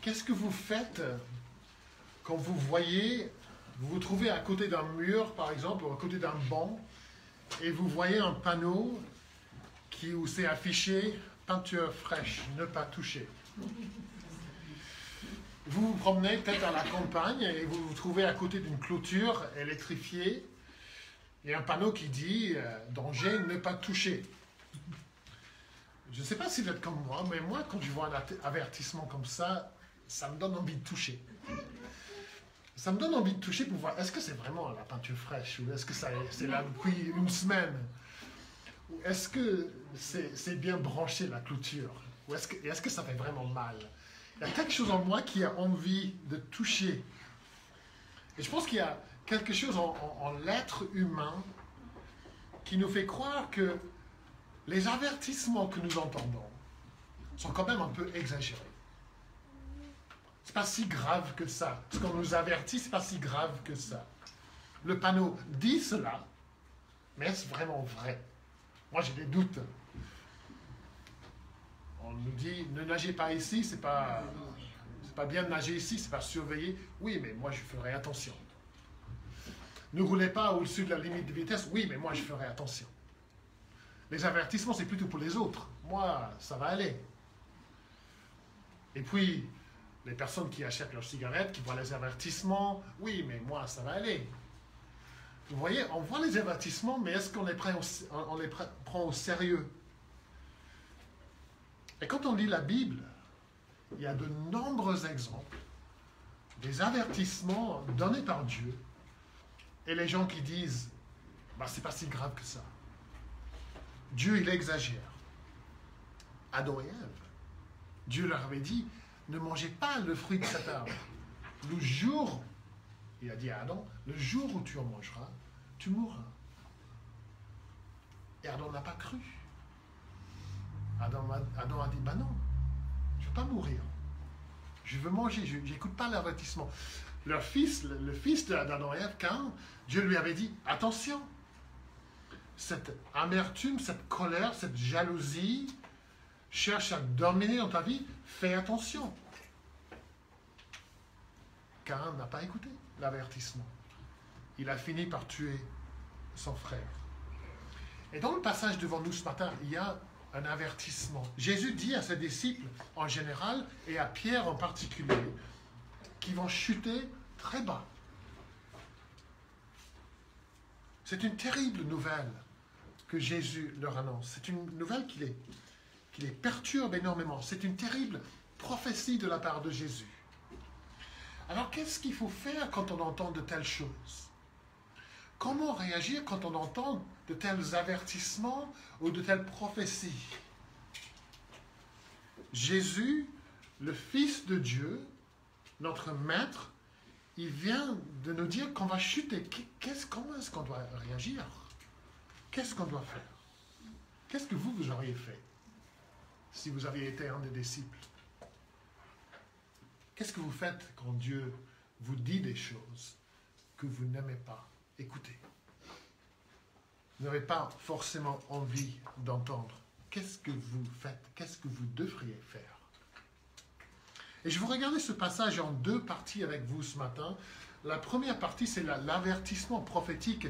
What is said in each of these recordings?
qu'est-ce que vous faites quand vous voyez, vous vous trouvez à côté d'un mur, par exemple, ou à côté d'un banc, et vous voyez un panneau où c'est affiché « Peinture fraîche, ne pas toucher ». Vous vous promenez peut-être à la campagne et vous vous trouvez à côté d'une clôture électrifiée et un panneau qui dit « Danger, ne pas toucher ». Je ne sais pas si vous êtes comme moi, mais moi, quand je vois un avertissement comme ça me donne envie de toucher. Ça me donne envie de toucher pour voir, est-ce que c'est vraiment la peinture fraîche ou est-ce que c'est là depuis une semaine? Ou est-ce que c'est bien branché la clôture? Ou est-ce que ça fait vraiment mal? Il y a quelque chose en moi qui a envie de toucher. Et je pense qu'il y a quelque chose en l'être humain qui nous fait croire que les avertissements que nous entendons sont quand même un peu exagérés. C'est pas si grave que ça. Ce qu'on nous avertit, c'est pas si grave que ça. Le panneau dit cela, mais est-ce vraiment vrai? Moi, j'ai des doutes. On nous dit, ne nagez pas ici, c'est pas bien de nager ici, c'est pas surveillé. Oui, mais moi, je ferai attention. Ne roulez pas au-dessus de la limite de vitesse. Oui, mais moi, je ferai attention. Les avertissements, c'est plutôt pour les autres. Moi, ça va aller. Et puis, les personnes qui achètent leurs cigarettes, qui voient les avertissements, oui, mais moi, ça va aller. Vous voyez, on voit les avertissements, mais est-ce qu'on les prend au sérieux? Et quand on lit la Bible, il y a de nombreux exemples des avertissements donnés par Dieu et les gens qui disent bah, c'est pas si grave que ça. Dieu, il exagère. Adam et Ève, Dieu leur avait dit ne mangez pas le fruit de cet arbre. Le jour, il a dit à Adam, le jour où tu en mangeras, tu mourras. Et Adam n'a pas cru. Adam a dit, bah non, je ne veux pas mourir. Je veux manger, je n'écoute pas l'avertissement. Le fils d'Adam et Ève, Caïn, Dieu lui avait dit, attention, cette amertume, cette colère, cette jalousie cherche à dominer dans ta vie, fais attention. Caïn n'a pas écouté l'avertissement. Il a fini par tuer son frère. Et dans le passage devant nous ce matin, il y a un avertissement. Jésus dit à ses disciples en général et à Pierre en particulier qu'ils vont chuter très bas. C'est une terrible nouvelle que Jésus leur annonce. C'est une nouvelle qui les perturbe énormément. C'est une terrible prophétie de la part de Jésus. Alors qu'est-ce qu'il faut faire quand on entend de telles choses? Comment réagir quand on entend de tels avertissements ou de telles prophéties? Jésus, le Fils de Dieu, notre Maître, il vient de nous dire qu'on va chuter. Comment est-ce qu'on doit réagir? Qu'est-ce qu'on doit faire? Qu'est-ce que vous auriez fait si vous aviez été un des disciples? Qu'est-ce que vous faites quand Dieu vous dit des choses que vous n'aimez pas écouter? Vous n'avez pas forcément envie d'entendre. Qu'est-ce que vous faites? Qu'est-ce que vous devriez faire? Et je vais regarder ce passage en deux parties avec vous ce matin. La première partie, c'est l'avertissement prophétique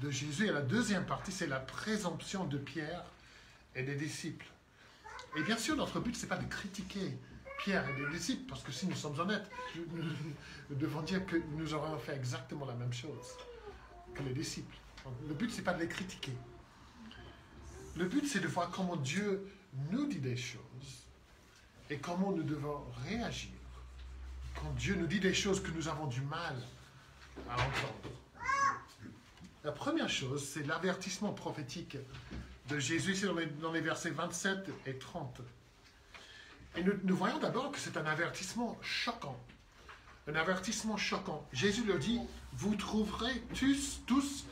de Jésus. Et la deuxième partie, c'est la présomption de Pierre et des disciples. Et bien sûr, notre but, ce n'est pas de critiquer Pierre et des disciples, parce que si nous sommes honnêtes, nous devons dire que nous aurions fait exactement la même chose que les disciples. Donc, le but, ce n'est pas de les critiquer. Le but, c'est de voir comment Dieu nous dit des choses et comment nous devons réagir quand Dieu nous dit des choses que nous avons du mal à entendre. La première chose, c'est l'avertissement prophétique de Jésus, c'est dans les versets 27 et 30. Et nous voyons d'abord que c'est un avertissement choquant. Un avertissement choquant. Jésus leur dit, vous trouverez tous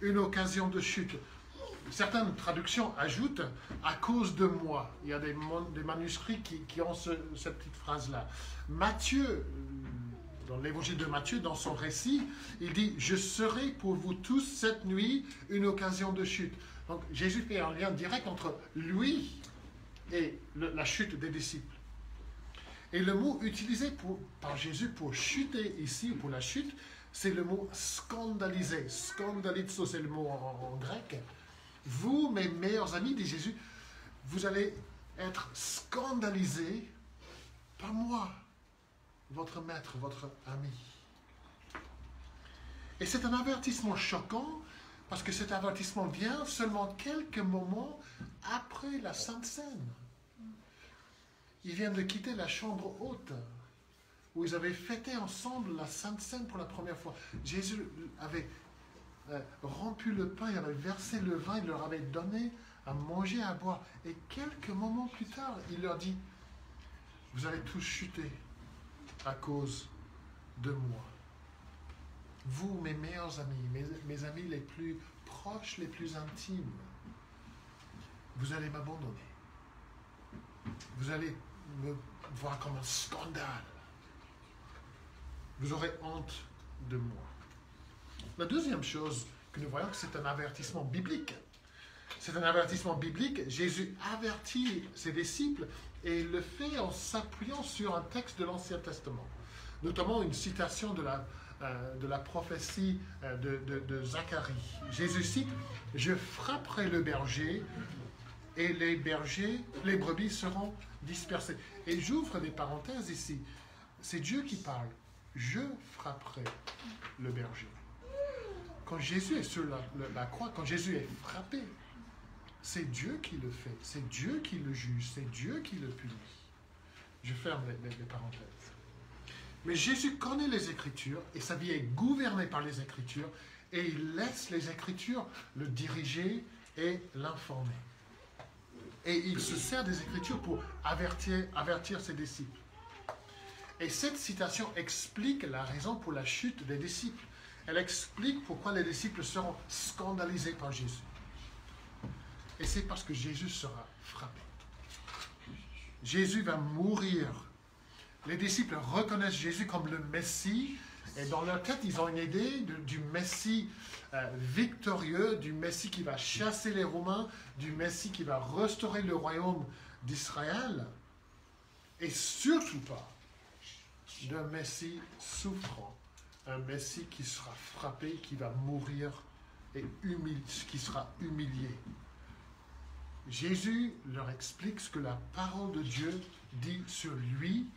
une occasion de chute. Certaines traductions ajoutent « à cause de moi ». Il y a des manuscrits qui ont cette petite phrase-là. Matthieu, dans l'évangile de Matthieu, dans son récit, il dit « je serai pour vous tous cette nuit une occasion de chute ». Donc Jésus fait un lien direct entre lui et la chute des disciples. Et le mot utilisé par Jésus pour chuter ici, pour la chute, c'est le mot scandaliser. Scandalizo, c'est le mot en grec. Vous, mes meilleurs amis, dit Jésus, vous allez être scandalisés par moi, votre maître, votre ami. Et c'est un avertissement choquant, parce que cet avertissement vient seulement quelques moments après la Sainte Seine. Ils viennent de quitter la chambre haute, où ils avaient fêté ensemble la Sainte Seine pour la première fois. Jésus avait rompu le pain, il avait versé le vin, il leur avait donné à manger, à boire. Et quelques moments plus tard, il leur dit, vous allez tous chuter à cause de moi. Vous, mes meilleurs amis, mes amis les plus proches, les plus intimes, vous allez m'abandonner. Vous allez me voir comme un scandale. Vous aurez honte de moi. La deuxième chose que nous voyons, c'est un avertissement biblique. C'est un avertissement biblique. Jésus avertit ses disciples et il le fait en s'appuyant sur un texte de l'Ancien Testament, notamment une citation de la prophétie de Zacharie. Jésus cite « Je frapperai le berger et les brebis seront dispersées. » Et j'ouvre des parenthèses ici. C'est Dieu qui parle. « Je frapperai le berger ». Quand Jésus est sur la croix, quand Jésus est frappé, c'est Dieu qui le fait, c'est Dieu qui le juge, c'est Dieu qui le punit. Je ferme les parenthèses. Mais Jésus connaît les Écritures et sa vie est gouvernée par les Écritures et il laisse les Écritures le diriger et l'informer. Et il se sert des Écritures pour avertir ses disciples. Et cette citation explique la raison pour la chute des disciples. Elle explique pourquoi les disciples seront scandalisés par Jésus. Et c'est parce que Jésus sera frappé. Jésus va mourir. Les disciples reconnaissent Jésus comme le Messie. Et dans leur tête, ils ont une idée du Messie victorieux, du Messie qui va chasser les Romains, du Messie qui va restaurer le royaume d'Israël. Et surtout pas d'un Messie souffrant. Un Messie qui sera frappé, qui va mourir et qui sera humilié. Jésus leur explique ce que la parole de Dieu dit sur lui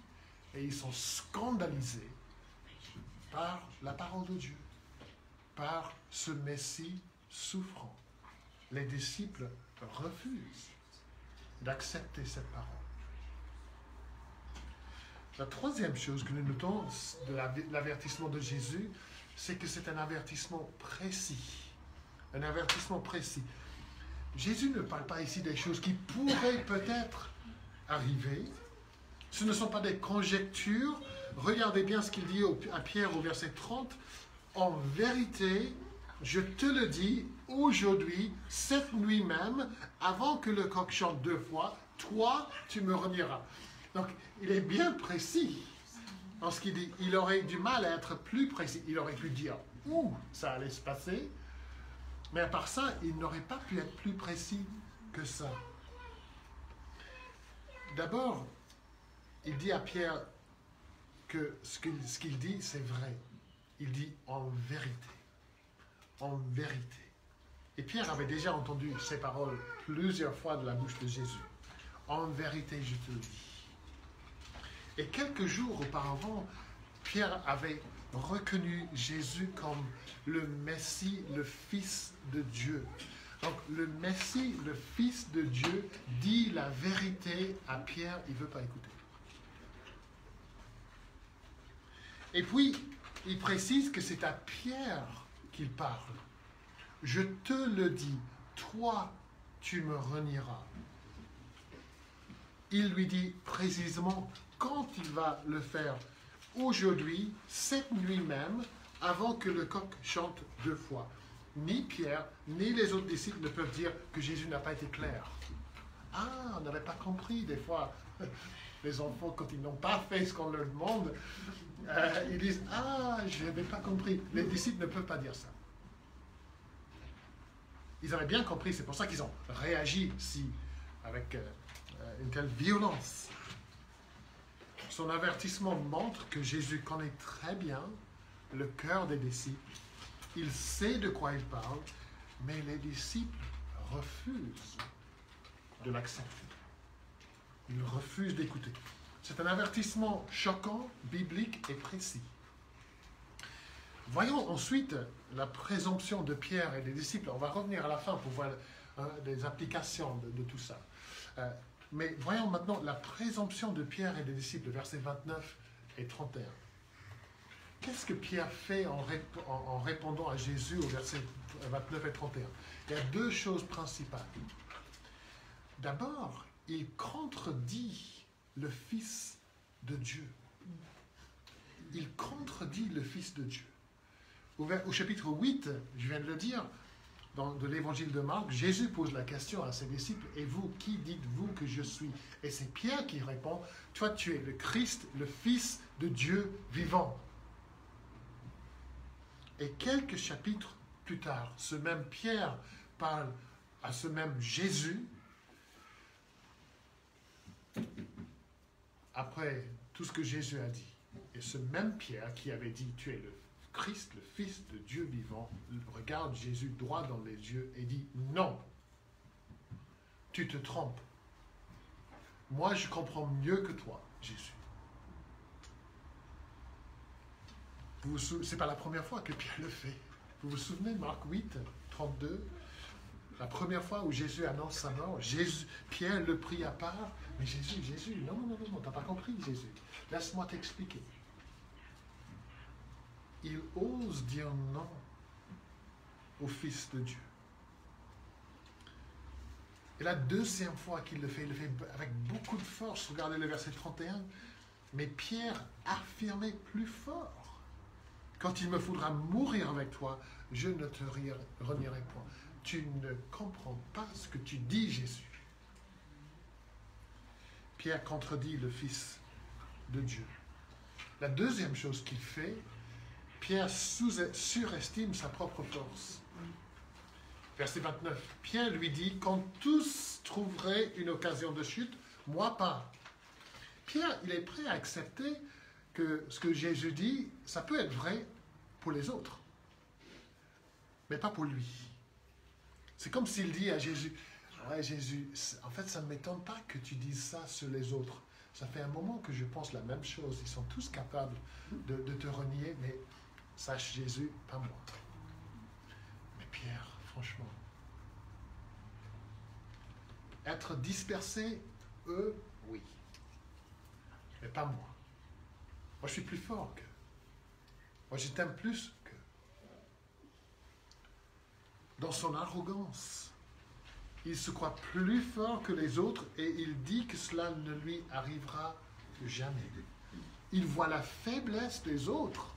et ils sont scandalisés par la parole de Dieu, par ce Messie souffrant. Les disciples refusent d'accepter cette parole. La troisième chose que nous notons de l'avertissement de Jésus, c'est que c'est un avertissement précis. Un avertissement précis. Jésus ne parle pas ici des choses qui pourraient peut-être arriver. Ce ne sont pas des conjectures. Regardez bien ce qu'il dit à Pierre au verset 30. En vérité, je te le dis, aujourd'hui, cette nuit même, avant que le coq chante 2 fois, toi, tu me renieras. Donc, il est bien précis en ce qu'il dit. Il aurait du mal à être plus précis. Il aurait pu dire où ça allait se passer, mais à part ça, il n'aurait pas pu être plus précis que ça. D'abord, il dit à Pierre que ce qu'il dit, c'est vrai. Il dit en vérité. En vérité. Et Pierre avait déjà entendu ces paroles plusieurs fois de la bouche de Jésus. En vérité, je te le dis. Et quelques jours auparavant, Pierre avait reconnu Jésus comme le Messie, le Fils de Dieu. Donc le Messie, le Fils de Dieu, dit la vérité à Pierre, il ne veut pas écouter. Et puis, il précise que c'est à Pierre qu'il parle. Je te le dis, toi, tu me renieras. Il lui dit précisément quand il va le faire. Aujourd'hui, cette nuit même, avant que le coq chante 2 fois. Ni Pierre, ni les autres disciples ne peuvent dire que Jésus n'a pas été clair. Ah, on n'avait pas compris. Des fois, les enfants, quand ils n'ont pas fait ce qu'on leur demande, ils disent « Ah, je n'avais pas compris ». Les disciples ne peuvent pas dire ça. Ils avaient bien compris, c'est pour ça qu'ils ont réagi avec une telle violence. Son avertissement montre que Jésus connaît très bien le cœur des disciples. Il sait de quoi il parle, mais les disciples refusent de l'accepter. Ils refusent d'écouter. C'est un avertissement choquant, biblique et précis. Voyons ensuite la présomption de Pierre et des disciples. On va revenir à la fin pour voir des applications de tout ça. Mais voyons maintenant la présomption de Pierre et des disciples, versets 29 et 31. Qu'est-ce que Pierre fait en répondant à Jésus au verset 29 et 31? Il y a deux choses principales. D'abord, il contredit le Fils de Dieu. Il contredit le Fils de Dieu. Au chapitre 8, je viens de le dire, de l'évangile de Marc, Jésus pose la question à ses disciples, « Et vous, qui dites-vous que je suis ?» Et c'est Pierre qui répond, « Toi, tu es le Christ, le Fils de Dieu vivant. » Et quelques chapitres plus tard, ce même Pierre parle à ce même Jésus, après tout ce que Jésus a dit. Et ce même Pierre qui avait dit, « Tu es le Christ, le Fils de Dieu vivant », regarde Jésus droit dans les yeux et dit, « Non, tu te trompes. Moi, je comprends mieux que toi, Jésus. » Ce n'est pas la première fois que Pierre le fait. Vous vous souvenez de Marc 8, 32 ? La première fois où Jésus annonce sa mort, Pierre le prie à part. Mais Jésus, non, tu n'as pas compris, Jésus. Laisse-moi t'expliquer. Il ose dire non au Fils de Dieu. Et la deuxième fois qu'il le fait, il le fait avec beaucoup de force. Regardez le verset 31. Mais Pierre affirmait plus fort. Quand il me faudra mourir avec toi, je ne te renierai point. Tu ne comprends pas ce que tu dis, Jésus. Pierre contredit le Fils de Dieu. La deuxième chose qu'il fait, Pierre surestime sa propre force. Verset 29. Pierre lui dit, « Quand tous trouveraient une occasion de chute, moi pas. » Pierre, il est prêt à accepter que ce que Jésus dit, ça peut être vrai pour les autres, mais pas pour lui. C'est comme s'il dit à Jésus, « Ouais, Jésus, en fait, ça ne m'étonne pas que tu dises ça sur les autres. Ça fait un moment que je pense la même chose. Ils sont tous capables de te renier, mais sache Jésus, pas moi. » Mais Pierre, franchement, être dispersé, eux, oui, mais pas moi. Moi, je suis plus fort qu'eux. Moi, je t'aime plus qu'eux. Dans son arrogance, il se croit plus fort que les autres et il dit que cela ne lui arrivera jamais. Il voit la faiblesse des autres.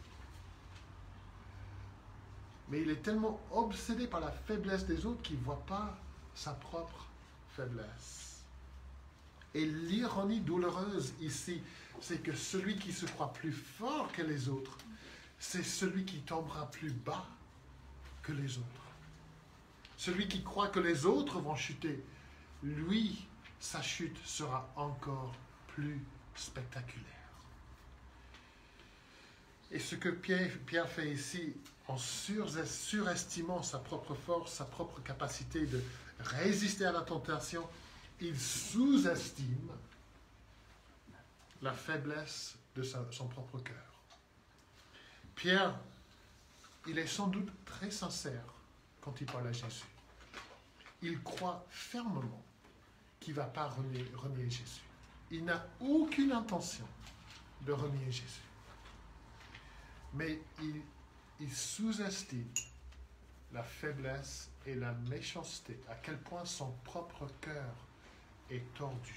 Mais il est tellement obsédé par la faiblesse des autres qu'il ne voit pas sa propre faiblesse. Et l'ironie douloureuse ici, c'est que celui qui se croit plus fort que les autres, c'est celui qui tombera plus bas que les autres. Celui qui croit que les autres vont chuter, lui, sa chute sera encore plus spectaculaire. Et ce que Pierre fait ici, en surestimant sa propre force, sa propre capacité de résister à la tentation, il sous-estime la faiblesse de son propre cœur. Pierre, il est sans doute très sincère quand il parle à Jésus. Il croit fermement qu'il ne va pas renier Jésus. Il n'a aucune intention de renier Jésus. Mais il sous-estime la faiblesse et la méchanceté, à quel point son propre cœur est tordu.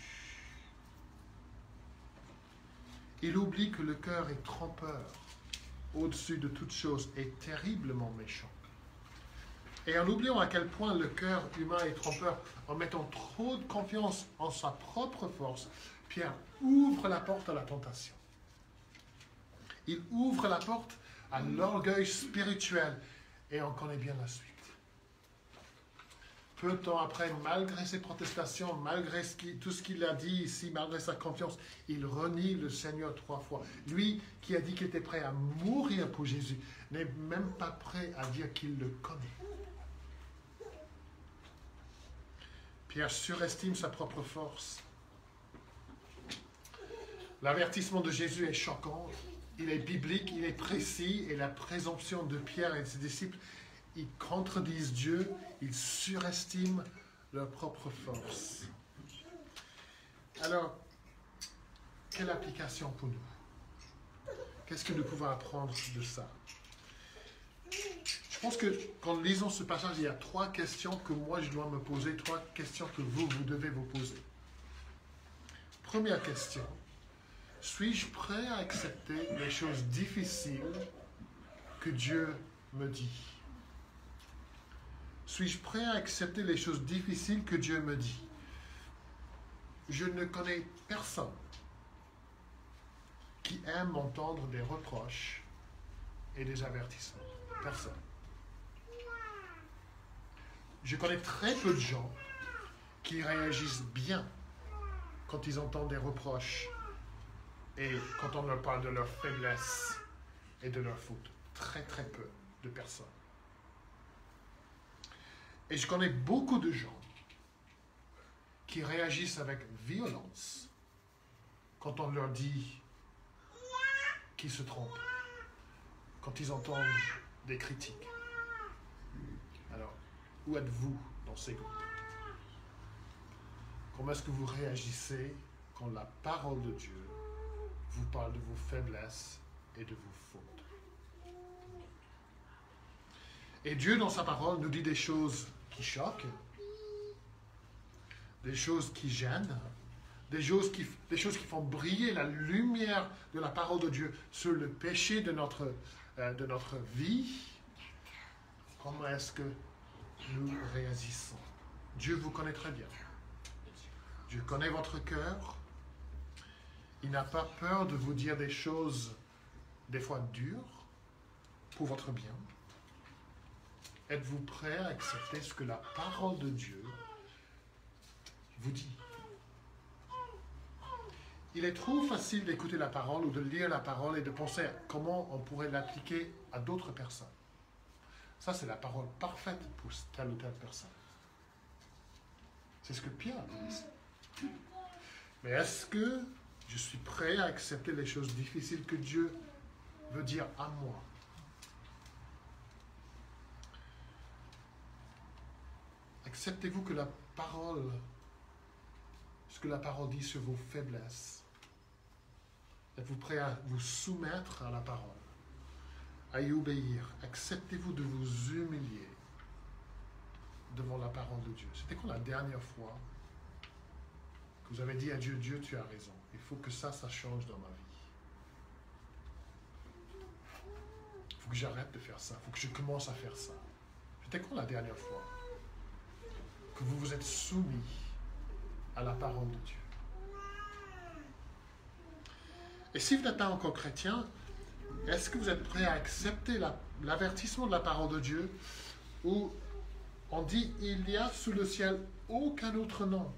Il oublie que le cœur est trompeur, au-dessus de toute chose, et terriblement méchant. Et en oubliant à quel point le cœur humain est trompeur, en mettant trop de confiance en sa propre force, Pierre ouvre la porte à la tentation. Il ouvre la porte à l'orgueil spirituel, et on connaît bien la suite. peu de temps après, malgré ses protestations, malgré tout ce qu'il a dit ici, malgré sa confiance, il renie le Seigneur 3 fois. Lui qui a dit qu'il était prêt à mourir pour Jésus, n'est même pas prêt à dire qu'il le connaît. Pierre surestime sa propre force. L'avertissement de Jésus est choquant, il est biblique, il est précis, et la présomption de Pierre et de ses disciples, ils contredisent Dieu, ils surestiment leur propre force. Alors, quelle application pour nous? Qu'est-ce que nous pouvons apprendre de ça? Je pense que quand nous lisons ce passage, il y a 3 questions que moi je dois me poser, 3 questions que vous devez vous poser. Première question, suis-je prêt à accepter les choses difficiles que Dieu me dit? Suis-je prêt à accepter les choses difficiles que Dieu me dit? Je ne connais personne qui aime entendre des reproches et des avertissements. Personne. Je connais très peu de gens qui réagissent bien quand ils entendent des reproches et quand on leur parle de leur faiblesse et de leur faute. Très très peu de personnes. Et je connais beaucoup de gens qui réagissent avec violence quand on leur dit qu'ils se trompent, quand ils entendent des critiques. Alors, où êtes-vous dans ces groupes? Comment est-ce que vous réagissez quand la parole de Dieu vous parle de vos faiblesses et de vos fautes? Et Dieu, dans sa parole, nous dit des choses qui choquent, des choses qui gênent, des choses qui font briller la lumière de la parole de Dieu sur le péché de notre vie. Comment est-ce que nous réagissons? Dieu vous connaît très bien. Dieu connaît votre cœur. Il n'a pas peur de vous dire des choses, des fois dures, pour votre bien. Êtes-vous prêt à accepter ce que la parole de Dieu vous dit? Il est trop facile d'écouter la parole ou de lire la parole et de penser à comment on pourrait l'appliquer à d'autres personnes. Ça, c'est la parole parfaite pour telle ou telle personne. C'est ce que Pierre dit. Mais est-ce que je suis prêt à accepter les choses difficiles que Dieu veut dire à moi? Acceptez-vous que la parole, ce que la parole dit sur vos faiblesses? Êtes-vous prêt à vous soumettre à la parole, à y obéir? Acceptez-vous de vous humilier devant la parole de Dieu? C'était quand la dernière fois que vous avez dit à Dieu, Dieu, tu as raison, il faut que ça change dans ma vie. Il faut que j'arrête de faire ça, il faut que je commence à faire ça. C'était quand la dernière fois que vous vous êtes soumis à la parole de Dieu? Et si vous n'êtes pas encore chrétien, est-ce que vous êtes prêt à accepter l'avertissement de la parole de Dieu où on dit il n'y a sous le ciel aucun autre nom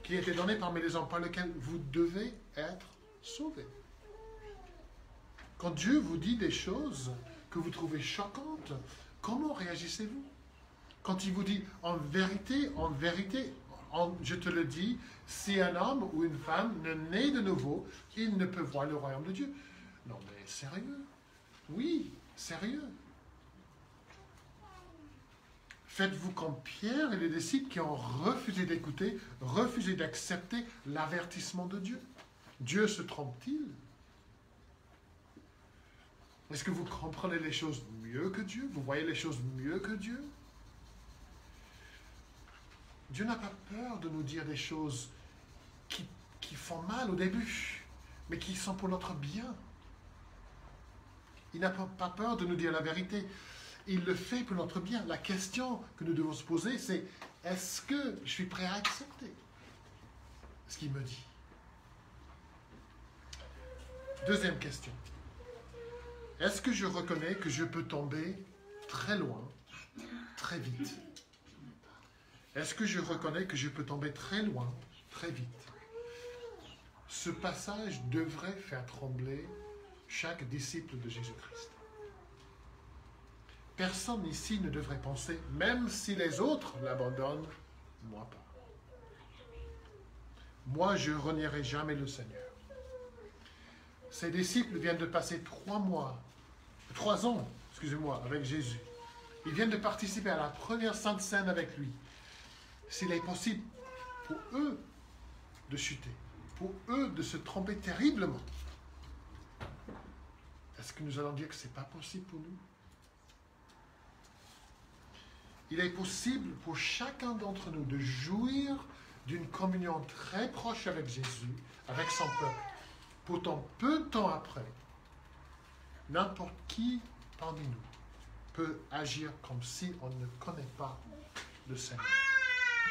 qui a été donné parmi les hommes par lequel vous devez être sauvés? Quand Dieu vous dit des choses que vous trouvez choquantes, comment réagissez-vous? Quand il vous dit en vérité, je te le dis, si un homme ou une femme ne naît de nouveau, il ne peut voir le royaume de Dieu. Non mais sérieux? Oui, sérieux. Faites-vous comme Pierre et les disciples qui ont refusé d'écouter, refusé d'accepter l'avertissement de Dieu. Dieu se trompe-t-il? Est-ce que vous comprenez les choses mieux que Dieu? Vous voyez les choses mieux que Dieu? Dieu n'a pas peur de nous dire des choses qui font mal au début, mais qui sont pour notre bien. Il n'a pas peur de nous dire la vérité. Il le fait pour notre bien. La question que nous devons se poser, c'est est-ce que je suis prêt à accepter ce qu'il me dit? Deuxième question. Est-ce que je reconnais que je peux tomber très loin, très vite? Est-ce que je reconnais que je peux tomber très loin, très vite? Ce passage devrait faire trembler chaque disciple de Jésus-Christ. Personne ici ne devrait penser, même si les autres l'abandonnent, moi pas. Moi, je ne renierai jamais le Seigneur. Ces disciples viennent de passer 3 ans, avec Jésus. Ils viennent de participer à la première Sainte Seine avec lui. S'il est possible pour eux de chuter, pour eux de se tromper terriblement, est-ce que nous allons dire que ce n'est pas possible pour nous? Il est possible pour chacun d'entre nous de jouir d'une communion très proche avec Jésus, avec son peuple. Pourtant, peu de temps après, n'importe qui parmi nous peut agir comme si on ne connaît pas le Seigneur.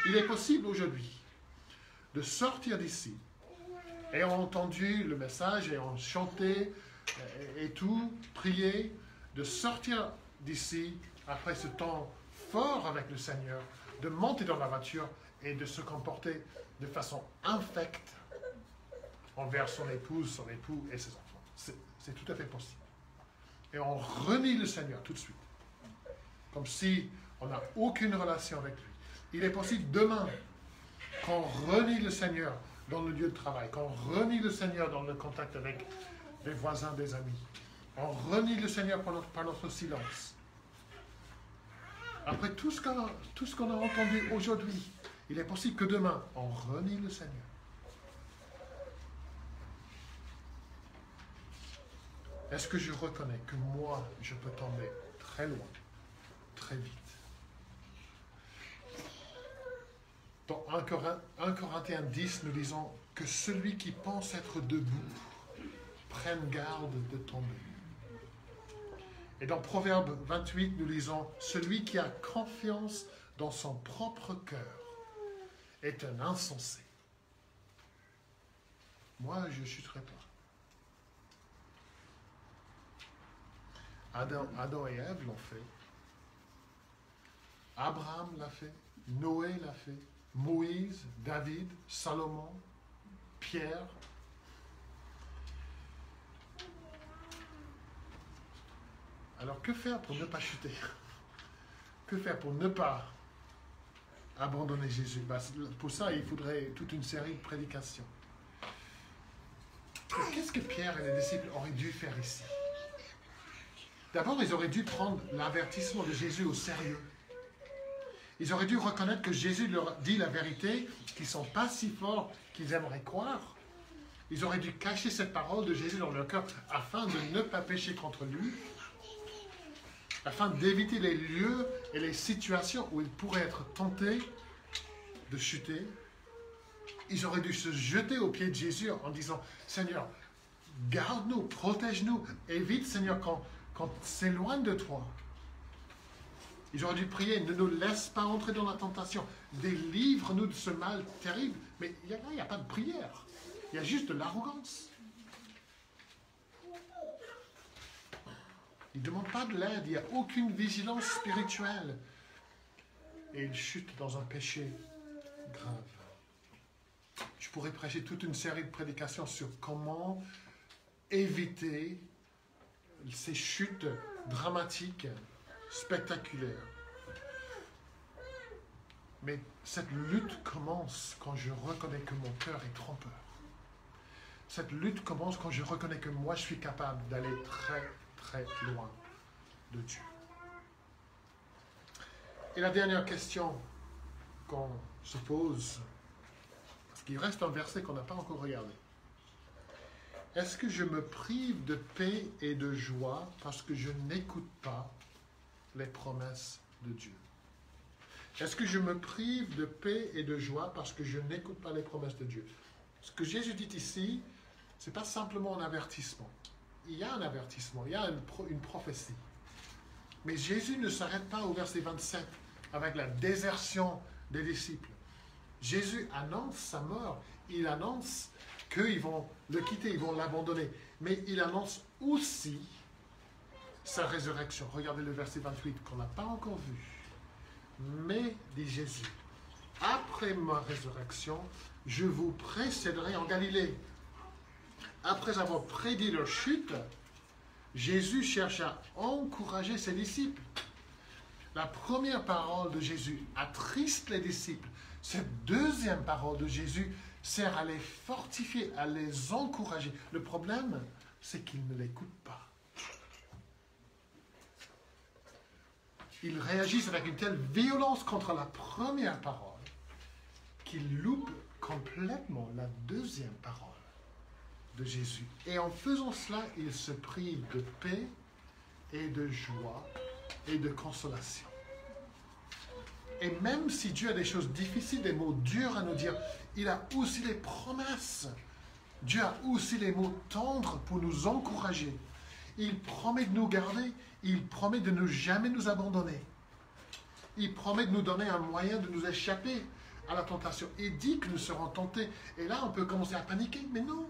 Il est possible aujourd'hui de sortir d'ici, ayant entendu le message, ayant chanté et tout, prié, de sortir d'ici après ce temps fort avec le Seigneur, de monter dans la voiture et de se comporter de façon infecte envers son épouse, son époux et ses enfants. C'est tout à fait possible. Et on renie le Seigneur tout de suite, comme si on n'a aucune relation avec lui. Il est possible demain qu'on renie le Seigneur dans le lieu de travail, qu'on renie le Seigneur dans le contact avec les voisins, des amis. On renie le Seigneur par notre silence. Après tout ce qu'on a entendu aujourd'hui, il est possible que demain, on renie le Seigneur. Est-ce que je reconnais que moi, je peux tomber très loin, très vite? Dans 1 Corinthiens 10, nous lisons que celui qui pense être debout prenne garde de tomber. Et dans Proverbe 28, nous lisons « Celui qui a confiance dans son propre cœur est un insensé. » Moi, je ne chuterai pas. Adam et Ève l'ont fait. Abraham l'a fait. Noé l'a fait. Moïse, David, Salomon, Pierre. Alors, que faire pour ne pas chuter? Que faire pour ne pas abandonner Jésus? Pour ça, il faudrait toute une série de prédications. Qu'est-ce que Pierre et les disciples auraient dû faire ici? D'abord, ils auraient dû prendre l'avertissement de Jésus au sérieux. Ils auraient dû reconnaître que Jésus leur dit la vérité, qu'ils ne sont pas si forts qu'ils aimeraient croire. Ils auraient dû cacher cette parole de Jésus dans leur cœur afin de ne pas pécher contre lui, afin d'éviter les lieux et les situations où ils pourraient être tentés de chuter. Ils auraient dû se jeter aux pieds de Jésus en disant « Seigneur, garde-nous, protège-nous, évite, Seigneur, qu'on s'éloigne de toi. » Ils auraient dû prier « Ne nous laisse pas entrer dans la tentation, délivre-nous de ce mal terrible. » Mais il n'y a pas de prière, il y a juste de l'arrogance. Ils ne demandent pas de l'aide, il n'y a aucune vigilance spirituelle. Et ils chutent dans un péché grave. Je pourrais prêcher toute une série de prédications sur comment éviter ces chutes dramatiques, spectaculaires. Mais cette lutte commence quand je reconnais que mon cœur est trompeur. Cette lutte commence quand je reconnais que moi je suis capable d'aller très très loin de Dieu. Et la dernière question qu'on se pose, parce qu'il reste un verset qu'on n'a pas encore regardé. Est-ce que je me prive de paix et de joie parce que je n'écoute pas les promesses de Dieu? Est-ce que je me prive de paix et de joie parce que je n'écoute pas les promesses de Dieu? Ce que Jésus dit ici, ce n'est pas simplement un avertissement. Il y a un avertissement, il y a une prophétie. Mais Jésus ne s'arrête pas au verset 27 avec la désertion des disciples. Jésus annonce sa mort, il annonce qu'ils vont le quitter, ils vont l'abandonner. Mais il annonce aussi sa résurrection. Regardez le verset 28 qu'on n'a pas encore vu. Mais, dit Jésus, après ma résurrection, je vous précéderai en Galilée. Après avoir prédit leur chute, Jésus cherche à encourager ses disciples. La première parole de Jésus attriste les disciples. Cette deuxième parole de Jésus sert à les fortifier, à les encourager. Le problème, c'est qu'ils ne l'écoutent pas. Ils réagissent avec une telle violence contre la première parole qu'ils loupent complètement la deuxième parole de Jésus. Et en faisant cela, ils se privent de paix et de joie et de consolation. Et même si Dieu a des choses difficiles, des mots durs à nous dire, il a aussi les promesses. Dieu a aussi les mots tendres pour nous encourager. Il promet de nous garder, il promet de ne jamais nous abandonner. Il promet de nous donner un moyen de nous échapper à la tentation. Il dit que nous serons tentés. Et là, on peut commencer à paniquer, mais non.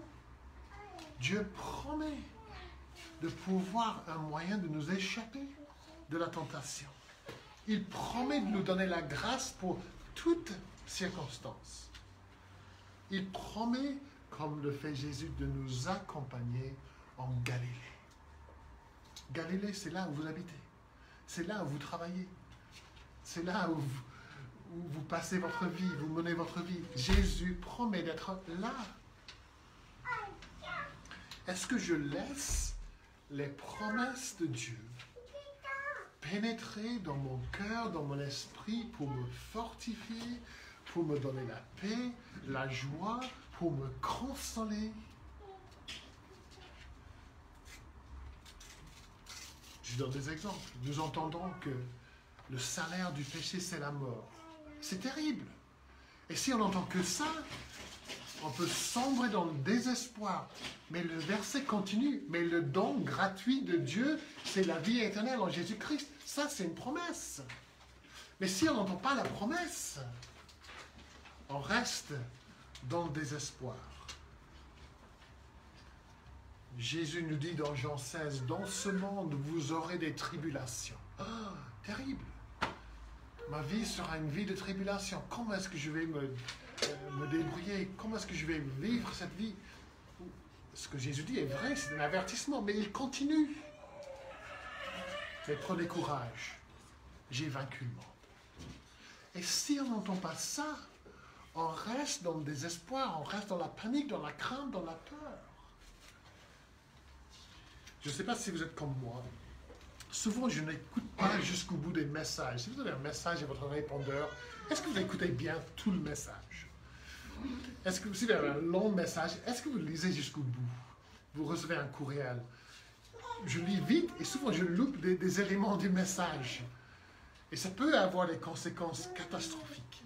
Dieu promet de pouvoir un moyen de nous échapper de la tentation. Il promet de nous donner la grâce pour toutes circonstances. Il promet, comme le fait Jésus, de nous accompagner en Galilée. Galilée, c'est là où vous habitez. C'est là où vous travaillez. C'est là où vous passez votre vie, vous menez votre vie. Jésus promet d'être là. Est-ce que je laisse les promesses de Dieu pénétrer dans mon cœur, dans mon esprit, pour me fortifier, pour me donner la paix, la joie, pour me consoler? Je donne des exemples. Nous entendons que le salaire du péché, c'est la mort. C'est terrible. Et si on n'entend que ça, on peut sombrer dans le désespoir. Mais le verset continue. Mais le don gratuit de Dieu, c'est la vie éternelle en Jésus-Christ. Ça, c'est une promesse. Mais si on n'entend pas la promesse, on reste dans le désespoir. Jésus nous dit dans Jean 16, « Dans ce monde, vous aurez des tribulations. » Ah, terrible. Ma vie sera une vie de tribulation. Comment est-ce que je vais me débrouiller? Comment est-ce que je vais vivre cette vie? Ce que Jésus dit est vrai, c'est un avertissement, mais il continue. Mais prenez courage, j'ai vaincu le monde. Et si on n'entend pas ça, on reste dans le désespoir, on reste dans la panique, dans la crainte, dans la peur. Je ne sais pas si vous êtes comme moi. Souvent, je n'écoute pas jusqu'au bout des messages. Si vous avez un message à votre répondeur, est-ce que vous écoutez bien tout le message? Est-ce que si vous avez un long message, est-ce que vous le lisez jusqu'au bout? Vous recevez un courriel. Je lis vite et souvent je loupe des éléments du message. Et ça peut avoir des conséquences catastrophiques.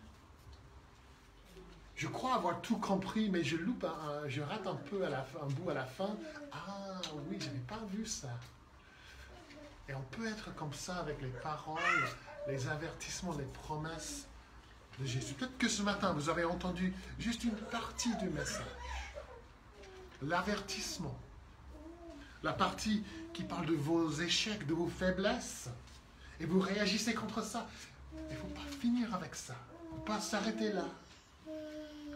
Je crois avoir tout compris, mais je loupe, je rate un peu un bout à la fin. Ah oui, je n'avais pas vu ça. Et on peut être comme ça avec les paroles, les avertissements, les promesses de Jésus. Peut-être que ce matin, vous avez entendu juste une partie du message. L'avertissement. La partie qui parle de vos échecs, de vos faiblesses. Et vous réagissez contre ça. Il ne faut pas finir avec ça. Il ne faut pas s'arrêter là.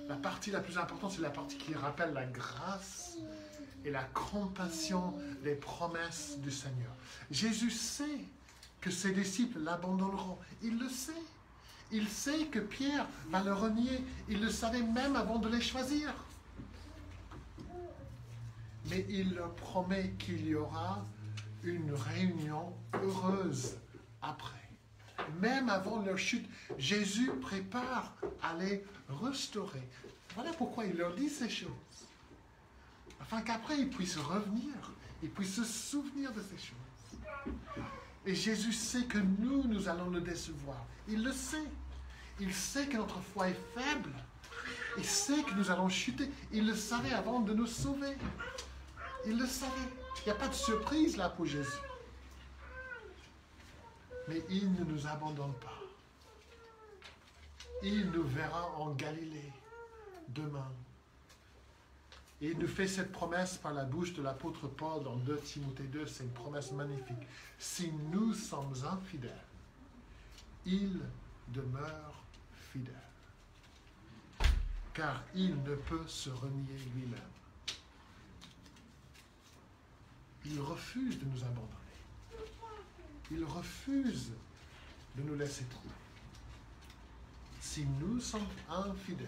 La partie la plus importante, c'est la partie qui rappelle la grâce et la compassion des promesses du Seigneur. Jésus sait que ses disciples l'abandonneront. Il le sait. Il sait que Pierre va le renier. Il le savait même avant de les choisir. Mais il leur promet qu'il y aura une réunion heureuse après. Même avant leur chute, Jésus prépare à les restaurer. Voilà pourquoi il leur dit ces choses. Afin qu'après, ils puissent revenir, ils puissent se souvenir de ces choses. Et Jésus sait que nous allons le décevoir. Il le sait. Il sait que notre foi est faible. Il sait que nous allons chuter. Il le savait avant de nous sauver. Il le savait. Il n'y a pas de surprise là pour Jésus. Mais il ne nous abandonne pas. Il nous verra en Galilée demain. Et il nous fait cette promesse par la bouche de l'apôtre Paul dans 2 Timothée 2. C'est une promesse magnifique. Si nous sommes infidèles, il demeure fidèle. car il ne peut se renier lui-même. Il refuse de nous abandonner. Il refuse de nous laisser tomber. Si nous sommes infidèles,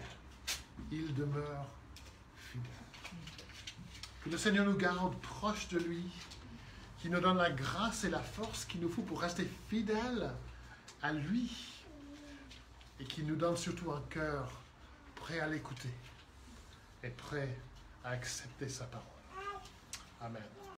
il demeure fidèle. Que le Seigneur nous garde proche de lui, qu'il nous donne la grâce et la force qu'il nous faut pour rester fidèles à lui, et qu'il nous donne surtout un cœur prêt à l'écouter et prêt à accepter sa parole. Amen.